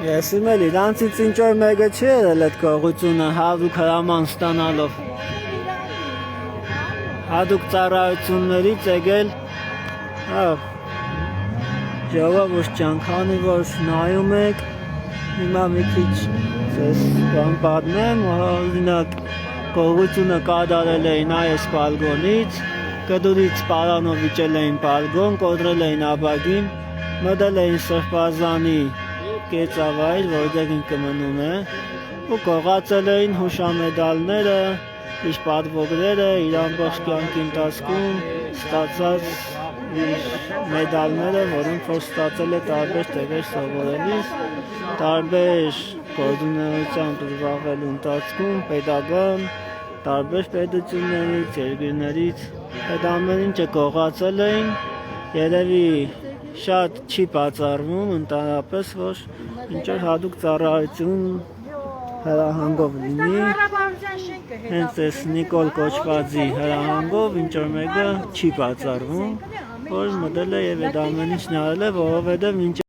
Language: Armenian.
Ես իմ էլ իրանցից ինչ-որ մեկը չի եղել այդ գողությունը հավուկ հրաման ստանալով հատուկ ծառայություններից եկել ժողովուրդ ջան, քանի որ նայում եք հիմա մի քիչ ձեզ բան պատմեմ, օրինակ գողությունը կատարել էին այս բալկոնից, կդուրից պարանով իջել էին բալկոն, կոտրել էին ապակին, մտել էին սրբազանի կեցավայր, որտեղ ինքը մնում է, ու գողացել էին հուշամեդալները, իր պատվոգները, իր ամբողջ կյանքի ընթացքում ստացած իր մեդալները, որոնք որ ստացել է տարբեր տեղեր սովորելիս, տարբեր գործունեությամբ զբաղվելու ընթացքում, պետական, տարբեր պետություններից, երկրներից, այդ ամեն ինչը գողացել էին, երևի շատ չի բացառվում ընդհանրապես, որ ինչ-որ հատուկ ծառայություն հրահանգով լինի, հենց այս Նիկոլ կոչվածի հրահանգով ինչ-որ մեկը չի բացառվում, որ մտել է և այդ ամեն ինչն արել է, որովհետև